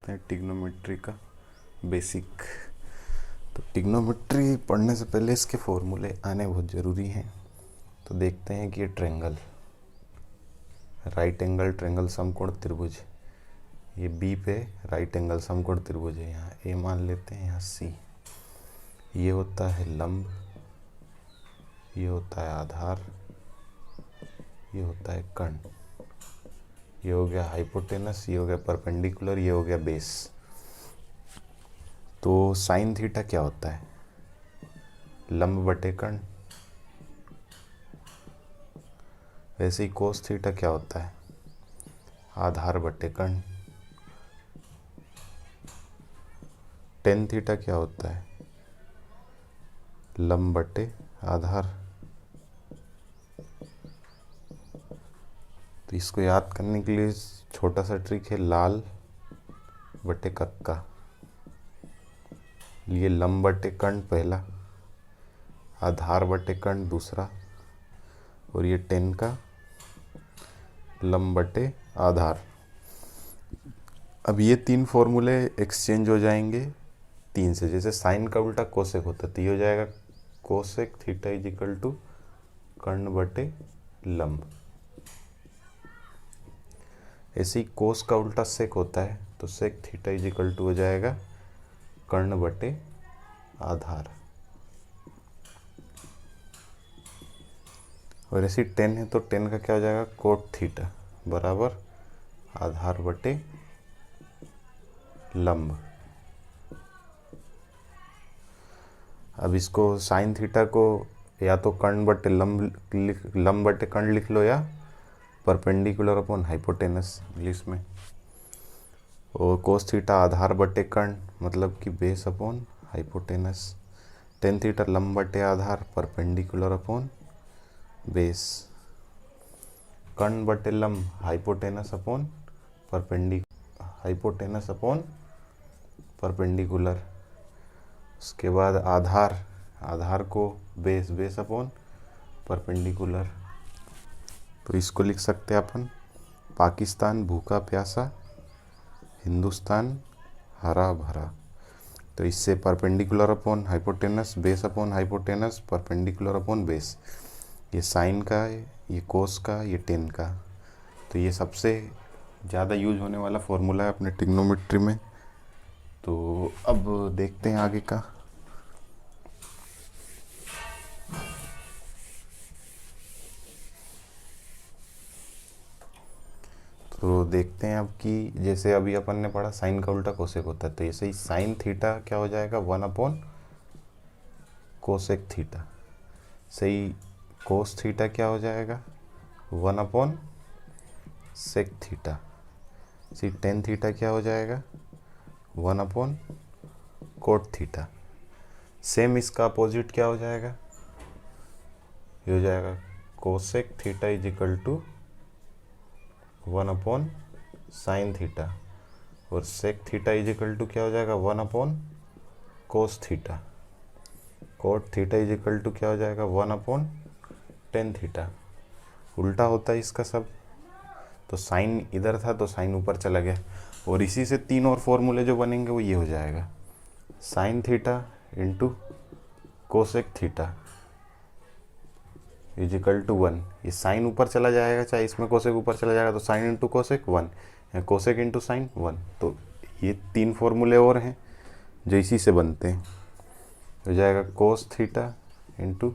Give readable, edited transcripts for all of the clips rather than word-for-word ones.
देखते हैं ट्रिग्नोमेट्री का बेसिक। तो ट्रिग्नोमेट्री पढ़ने से पहले इसके फॉर्मूले आने बहुत ज़रूरी हैं। तो देखते हैं कि ये ट्रेंगल, राइट एंगल ट्रेंगल समकोण त्रिभुज, ये बी पे राइट एंगल समकोण त्रिभुज है। यहाँ ए मान लेते हैं, यहाँ सी। ये होता है लंब, ये होता है आधार, ये होता है कर्ण, ये हो गया हाइपोटेनस, ये हो गया परपेंडिकुलर, ये हो गया बेस। तो साइन थीटा क्या होता है? लंब बटे कर्ण। वैसे ही कोस थीटा क्या होता है? आधार बटे कर्ण। टेन थीटा क्या होता है? लंब बटे आधार। तो इसको याद करने के लिए छोटा सा ट्रिक है, लाल बटे कक्का। ये लंब बटे कर्ण पहला, आधार बटे कर्ण दूसरा, और ये टेन का लंब बटे आधार। अब ये तीन फॉर्मूले एक्सचेंज हो जाएंगे तीन से। जैसे साइन का उल्टा कोसेक होता तो ये हो जाएगा cosec theta is equal to कर्ण बटे लंब। ऐसे ही कोस का उल्टा सेक होता है तो sec theta is equal to हो जाएगा कर्ण बटे आधार। और ऐसी टेन है तो टेन का क्या हो जाएगा? कोट थीटा बराबर आधार बटे लंब। अब इसको साइन थीटा को या तो कर्ण बटे लंब बटे कर्ण लिख लो, या परपेंडिकुलर अपॉन हाइपोटेनस इंग्लिश में। और कोस थीटा आधार बटे कर्ण मतलब कि base upon hypotenuse. Tan theta लंब बटे आधार परपेंडिकुलर अपॉन बेस। कर्ण बटे लंब हाइपोटेनस अपॉन परपेंडिकुलर। उसके बाद आधार को बेस अपॉन परपेंडिकुलर। तो इसको लिख सकते हैं अपन, पाकिस्तान भूखा प्यासा, हिंदुस्तान हरा भरा। तो इससे perpendicular upon hypotenuse, base upon hypotenuse, perpendicular upon base. ये साइन का, ये कोस का, ये टेन का। तो ये सबसे ज़्यादा यूज होने वाला फॉर्मूला है अपने ट्रिग्नोमेट्री में। तो अब देखते हैं आगे का। तो देखते हैं अब कि जैसे अभी अपन ने पढ़ा साइन का उल्टा कोसेक होता है, तो ऐसे ही साइन थीटा क्या हो जाएगा? 1 अपॉन कोसेक थीटा। सही कोस थीटा क्या हो जाएगा? 1 upon sec theta. See tan theta क्या हो जाएगा? 1 अपॉन कोट थीटा। सेम इसका अपोजिट क्या हो जाएगा? ये हो जाएगा cosec theta is equal to 1 upon sine theta. और sec theta is equal to क्या हो जाएगा? 1 upon cos theta. Cot theta is equal to क्या हो जाएगा? 1 अपॉन टेन थीटा। उल्टा होता है इसका सब। तो साइन इधर था तो साइन ऊपर चला गया। और इसी से तीन और फॉर्मूले जो बनेंगे वो ये हो जाएगा, sine theta into cosec theta is equal to 1। ये साइन ऊपर चला जाएगा, चाहे इसमें कोसेक ऊपर चला जाएगा, तो साइन इंटू कोसेक 1 या कोसेक इंटू साइन 1। तो ये तीन फॉर्मूले और हैं जो इसी से बनते हैं। हो जाएगा cos theta into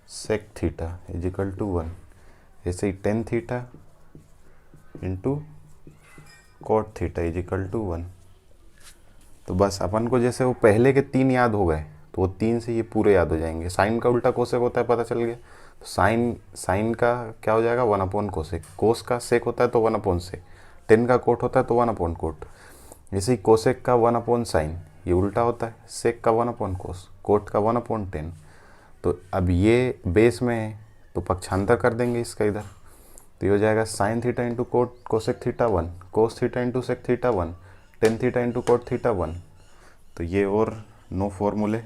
sec theta is equal to 1। ऐसे ही tan theta into cot theta is equal to 1। तो बस अपन को जैसे वो पहले के तीन याद हो गए तो वो तीन से ये पूरे याद हो जाएंगे। साइन का उल्टा कोसेक होता है, पता चल गया। तो साइन का क्या हो जाएगा? 1 अपॉन कोसेक। कोस का सेक होता है तो 1 अपॉन सेक। टेन का कोट होता है तो 1 अपॉन कोट। जैसे ही कोसेक का 1 अपॉन साइन, ये उल्टा होता है। सेक का 1 अपॉन कोस, कोट का 1 अपॉन टेन। तो अब ये बेस में है तो पक्षांतर कर देंगे इसका इधर। तो ये हो जाएगा sine theta into cosec theta 1, cos theta into sec theta 1, tan theta into cot theta 1। तो ये और 9 फॉर्मूले।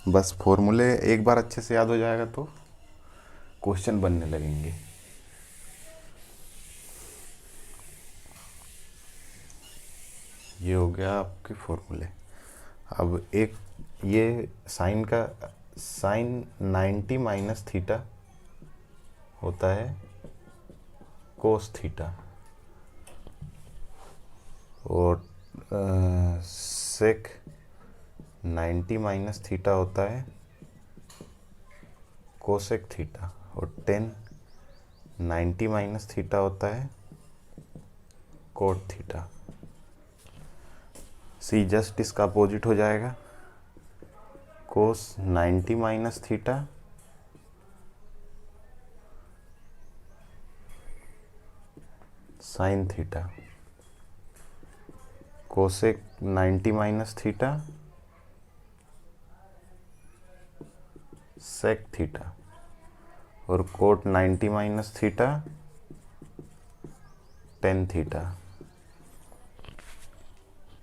बस फॉर्मूले एक बार अच्छे से याद हो जाएगा तो क्वेश्चन बनने लगेंगे। ये हो गया आपके फॉर्मूले। अब एक ये साइन का साइन 90 माइनस थीटा होता है कोस थीटा, और सेक 90 माइनस थीटा होता है कोसेक थीटा, और टेन 90 माइनस थीटा होता है कोट थीटा। सी जस्ट इसका अपोजिट हो जाएगा, cos 90 minus theta sine theta, cosec 90 minus theta sec theta, और cot 90 minus theta tan theta.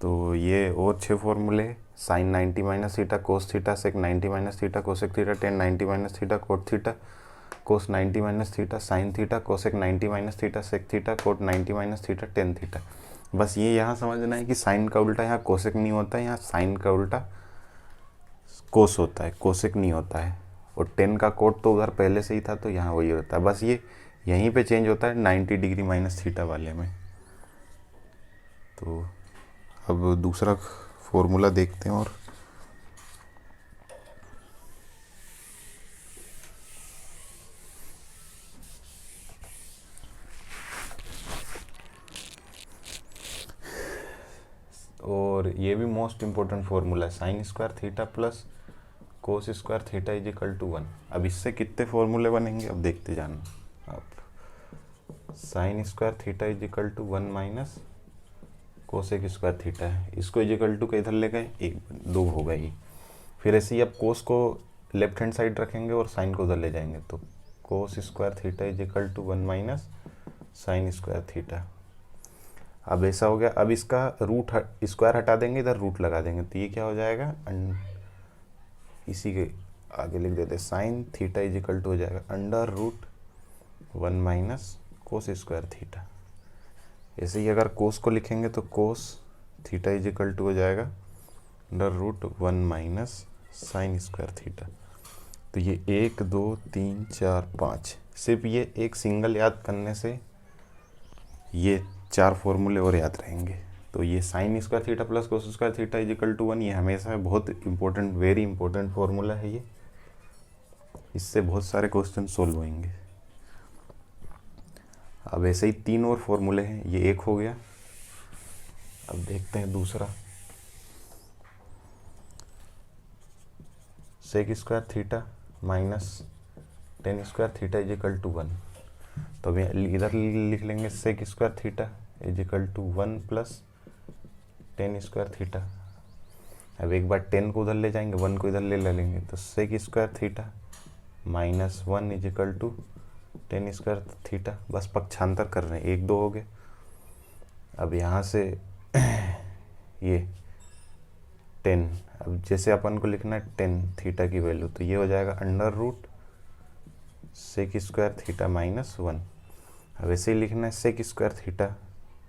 तो ये और 6 फॉर्मूले, sine 90 minus theta cos theta sec 90 minus theta cosec theta tan 90 minus theta cot theta, cos 90 minus theta sine theta cosec 90 minus theta sec theta cot 90 minus theta tan theta. बस ये यहाँ समझना है कि साइन का उल्टा यहाँ cosec नहीं होता है, यहाँ साइन का उल्टा कोस होता है, कोसेक नहीं होता है। और टेन का कोट तो उधर पहले से ही था, तो यहाँ वही होता है, बस ये यहीं पे चेंज होता है 90 डिग्री माइनस थीटा वाले में। तो अब दूसरा फॉर्मूला देखते हैं। और ये भी मोस्ट इम्पोर्टेंट फॉर्मूला है, sine square theta plus cos square theta is equal to 1। अब इससे कितने फॉर्मूले बनेंगे अब देखते जाना आप। Sine square theta is equal to 1 minus cosec square theta है, इसको इज इक्वल टू का इधर ले गए, एक दो हो गई। फिर ऐसे ही अब कोस को लेफ्ट हैंड साइड रखेंगे और साइन को उधर ले जाएंगे, तो cos square theta is equal to 1 minus sine square theta. अब ऐसा हो गया, अब इसका रूट स्क्वायर हटा देंगे, इधर रूट लगा देंगे, तो ये क्या हो जाएगा, इसी के आगे लिख देते sine theta is equal to हो जाएगा under root 1 minus cos square theta. ऐसे ही अगर कोस को लिखेंगे तो cos theta is equal to हो जाएगा under root 1 minus sine square theta. तो ये 1 2 3 4 5, सिर्फ ये एक सिंगल याद करने से ये 4 फॉर्मूले और याद रहेंगे। तो ये sine square theta plus cos square theta is equal to 1, ये हमेशा बहुत इंपॉर्टेंट, वेरी इंपॉर्टेंट फॉर्मूला है ये, इससे बहुत सारे क्वेश्चन सोल्व होंगे। अब ऐसे ही 3 और फॉर्मूले हैं, ये एक हो गया। अब देखते हैं दूसरा, sec square theta minus tan square theta is equal to 1। तो अब इधर लिख लेंगे sec square theta is equal to 1 plus tan square theta. अब एक बार 10 को उधर ले जाएंगे, 1 को इधर ले लेंगे, तो sec square theta minus 1 is equal to tan square theta. बस पक्षांतर कर रहे हैं, 1 2 हो गए। अब यहाँ से ये 10, अब जैसे अपन को लिखना है 10 थीटा की वैल्यू, तो ये हो जाएगा under root sec square theta minus 1। अब ऐसे ही लिखना है सेक स्क्वायर थीटा,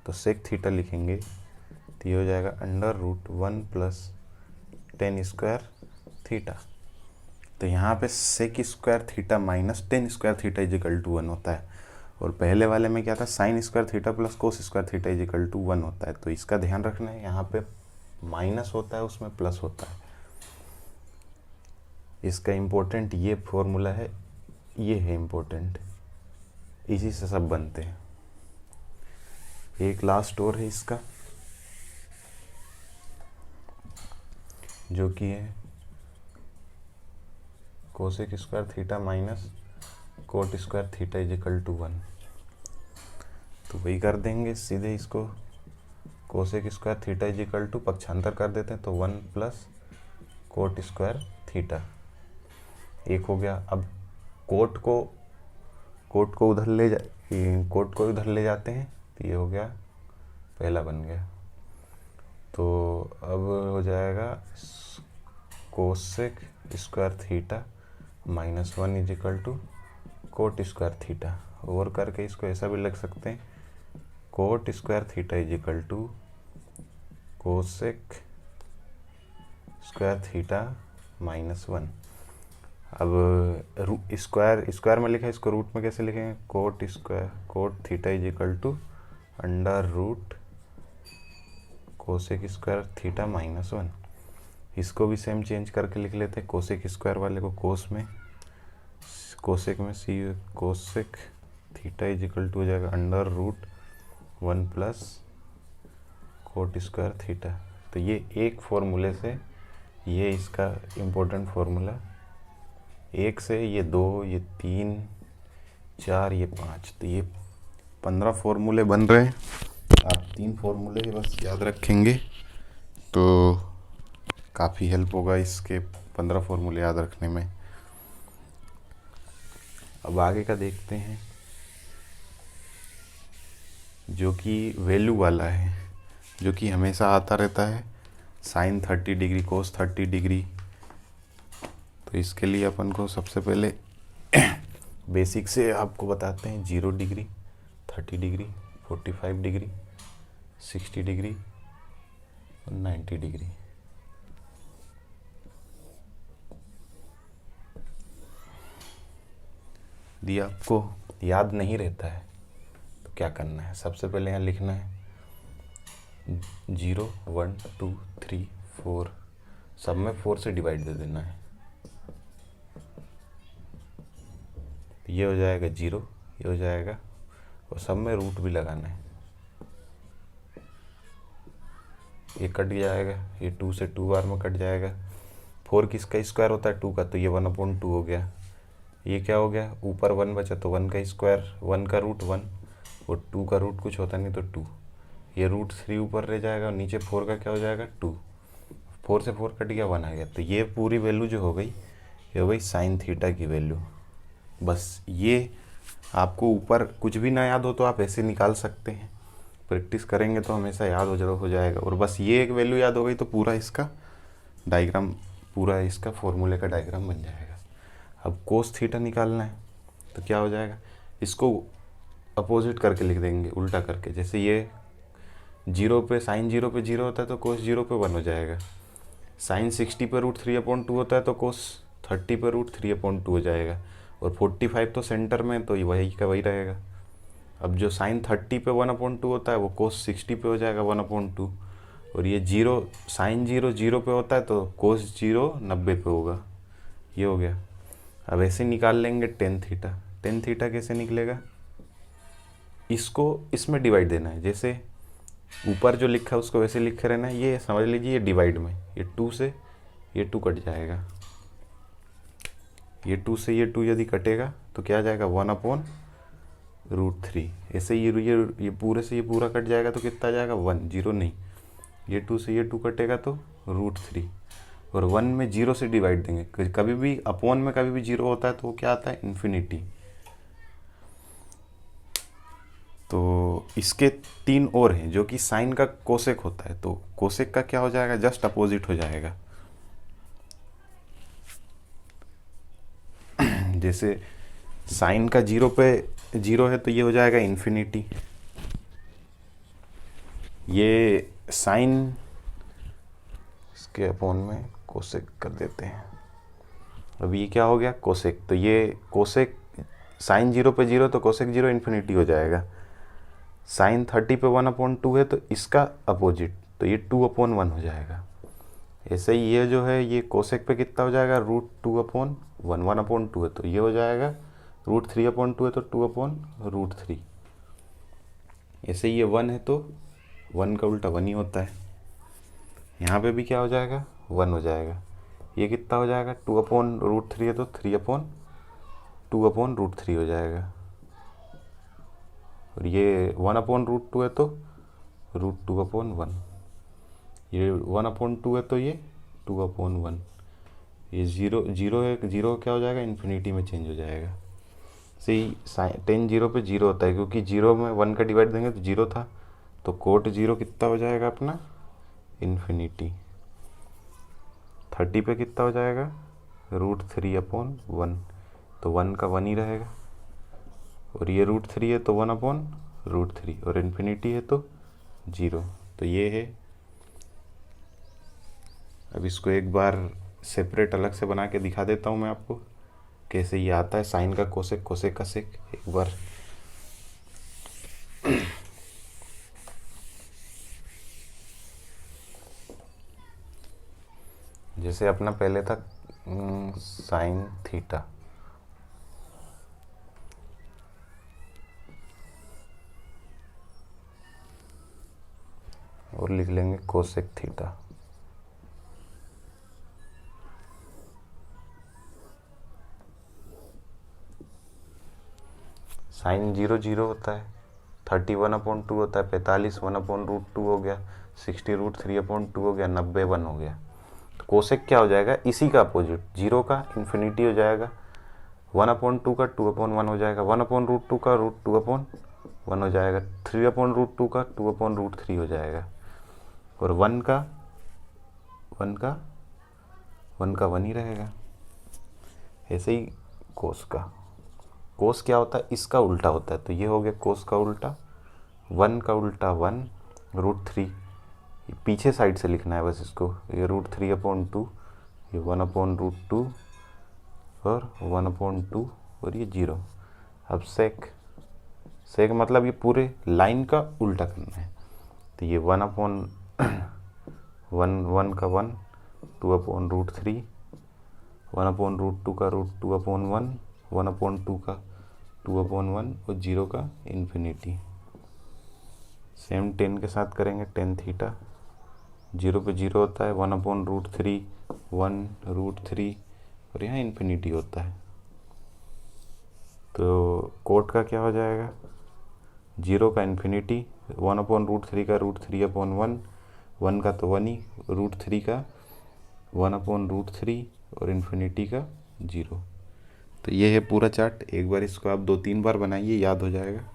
तो सेक थीटा लिखेंगे, तो ये हो जाएगा under root 1 plus tan square theta. तो यहाँ पे sec square theta minus tan square theta is equal to 1 होता है, और पहले वाले में क्या था, sine square theta plus cos square theta is equal to 1 होता है। तो इसका ध्यान रखना है, यहाँ पे माइनस होता है, उसमें प्लस होता है। इसका इम्पोर्टेंट ये फॉर्मूला है, ये है इम्पोर्टेंट, इसी से सब बनते हैं। एक लास्ट और है इसका, जो कि है cosec square theta minus cot square theta is equal to 1। तो वही कर देंगे सीधे, इसको cosec square theta is equal to पक्षांतर कर देते हैं, तो 1 प्लस कोट स्क्वायर थीटा, एक हो गया। अब कोट को उधर ले जाते हैं, तो ये हो गया, पहला बन गया। तो अब हो जाएगा cosec square theta minus 1 is equal to cot square theta, और करके इसको ऐसा भी लिख सकते हैं, cot square theta is equal to cosec square theta -1। अब स्क्वायर में लिखा है, इसको रूट में कैसे लिखेंगे? Cot theta is equal to under root cosec square theta -1। इसको भी सेम चेंज करके लिख लेते हैं, कोसेक स्क्वायर वाले को कोसेक में cosec theta is equal to हो जाएगा under root 1 plus cot square theta. तो ये एक फॉर्मूले से, ये इसका इम्पोर्टेंट फॉर्मूला, 1 से ये 2, ये 3, 4, ये 5, तो ये 15 फॉर्मूले बन रहे हैं। आप 3 फॉर्मूले बस याद रखेंगे तो काफ़ी हेल्प होगा इसके 15 फॉर्मूले याद रखने में। अब आगे का देखते हैं जो कि वैल्यू वाला है, जो कि हमेशा आता रहता है, साइन 30 डिग्री कोस 30 डिग्री। तो इसके लिए अपन को सबसे पहले बेसिक से आपको बताते हैं 0 डिग्री, 30 डिग्री, 45 डिग्री, 60 डिग्री और 90 डिग्री। यदि आपको याद नहीं रहता है तो क्या करना है? सबसे पहले यहाँ लिखना है 0, 1, 2, 3, 4, सब में 4 से डिवाइड दे देना है। ये हो जाएगा 0, ये हो जाएगा, और सब में रूट भी लगाना है। ये कट जाएगा, ये 2 से 2 बार में कट जाएगा। 4 किसका स्क्वायर होता है? 2 का, तो ये 1/2 हो गया। ये क्या हो गया? ऊपर 1 बचा तो 1 का स्क्वायर, 1 का रूट 1, और 2 का रूट कुछ होता नहीं तो 2। ये रूट 3 ऊपर रह जाएगा और नीचे 4 का क्या हो जाएगा? 2। 4 से 4 कट गया, 1 आ गया। तो ये पूरी वैल्यू जो हो गई, ये हो गई साइन थीटा की वैल्यू। बस ये आपको ऊपर कुछ भी ना याद हो तो आप ऐसे निकाल सकते हैं, प्रैक्टिस करेंगे तो हमेशा याद हो जाएगा। और बस ये एक वैल्यू याद हो गई तो पूरा इसका डायग्राम, पूरा इसका फॉर्मूले का डायग्राम बन जाएगा। अब कोस थीटा निकालना है तो क्या हो जाएगा? इसको अपोजिट करके लिख देंगे, उल्टा करके। जैसे ये 0 पे, साइन 0 पे 0 होता है तो कोस 0 पे 1 हो जाएगा। साइन 60 पे रूट 3/2 होता है तो कोस 30 पे रूट 3/2 हो जाएगा। और 45 तो सेंटर में, तो वही का वही रहेगा। अब जो साइन 30 पे 1/2 होता है वो कोस 60 पे हो जाएगा 1/2। और ये 0, साइन 0 0 पे होता है तो कोस 0 90 पे होगा। ये हो गया। अब ऐसे निकाल लेंगे टेन थीटा। टेन थीटा कैसे निकलेगा? इसको इसमें डिवाइड देना है, जैसे ऊपर जो लिखा है उसको वैसे लिखे रहना है। ये समझ लीजिए ये डिवाइड में, ये 2 से ये 2 कट जाएगा, ये 2 से ये 2 यदि कटेगा तो क्या आ जाएगा? 1/√3। ऐसे ये पूरे से ये पूरा कट जाएगा तो कितना आ जाएगा? 1, 0 नहीं। ये 2 से ये 2 कटेगा तो √3, और 1 में 0 से डिवाइड देंगे। कभी भी अपॉन में कभी भी 0 होता है तो वो क्या आता है? इन्फिनिटी। तो इसके 3 और हैं, जो कि साइन का कोसेक होता है, तो कोसेक का क्या हो जाएगा? जस्ट अपोजिट हो जाएगा। जैसे साइन का 0 पे 0 है तो ये हो जाएगा इन्फिनिटी। ये साइन इसके अपॉन में कोसेक कर देते हैं। अब ये क्या हो गया? कोसेक। तो ये कोसेक, साइन 0 पे 0 तो कोसेक 0 इन्फिनिटी हो जाएगा। साइन 30 पे 1/2 है तो इसका अपोजिट, तो ये 2/1 हो जाएगा। ऐसे ही ये जो है ये कोसेक पे कितना हो जाएगा? √2/1, 1/2 है तो ये हो जाएगा। √3/2 है तो 2/√3। ऐसे ही ये 1 है तो 1 का उल्टा 1 ही होता है। यहाँ पे भी क्या हो जाएगा? 1 हो जाएगा। ये कितना हो जाएगा? 2/√3 है तो 3/2/√3 हो जाएगा। और ये 1/√2 है तो √2/1। ये 1/2 है तो ये 2/1। ये 0 है, 0 क्या हो जाएगा? इन्फिनिटी में चेंज हो जाएगा। सही, टेन 0 पे 0 होता है, क्योंकि 0 में 1 का डिवाइड देंगे तो 0 था, तो कोट 0 कितना हो जाएगा अपना? इन्फिनिटी। 30 पे कितना हो जाएगा? √3/1, तो 1 का 1 ही रहेगा। और ये √3 है तो 1/√3, और इन्फिनिटी है तो 0। तो ये है अब इसको एक बार सेपरेट अलग से बना के दिखा देता हूँ मैं आपको कैसे ये आता है साइन का कोसेक, कोसेक का सेक। एक बार जैसे अपना पहले था साइन थीटा, और लिख लेंगे कोसेक थीटा। साइन 0 0 होता है, 31/2 होता है, 45 1/√2 हो गया, 60√3/2 हो गया, 90 1 हो गया। तो कोसेक क्या हो जाएगा, इसी का अपोजिट, 0 का इन्फिनिटी हो जाएगा, 1/2 का 2/1 हो जाएगा, 1/√2 का √2/1 हो जाएगा, 3/√2 का 2/√3 हो जाएगा, और 1 का 1 ही रहेगा। ऐसे ही कोस का, कोस क्या होता है, इसका उल्टा होता है, तो ये हो गया कोस का उल्टा, 1 का उल्टा 1 √3, पीछे साइड से लिखना है बस इसको, ये √3/2, ये 1/√2 और 1/2 और ये 0। अब सेक मतलब ये पूरे लाइन का उल्टा करना है, तो ये 1 का 1, 2/√3, 1/√2 का √2/1, 1/2 का 2/1 और 0 का इन्फिनिटी। सेम 10 के साथ करेंगे, टेन थीटा, 0 पे 0 होता है, 1/√3 1√3 और यहाँ इन्फिनिटी होता है। तो कोट का क्या हो जाएगा, 0 का इन्फिनिटी, 1/√3 का √3/1, 1 का तो 1 ही, √3 का 1/√3 और इन्फिनिटी का 0। तो ये है पूरा चार्ट। एक बार इसको आप 2-3 बार बनाइए, याद हो जाएगा।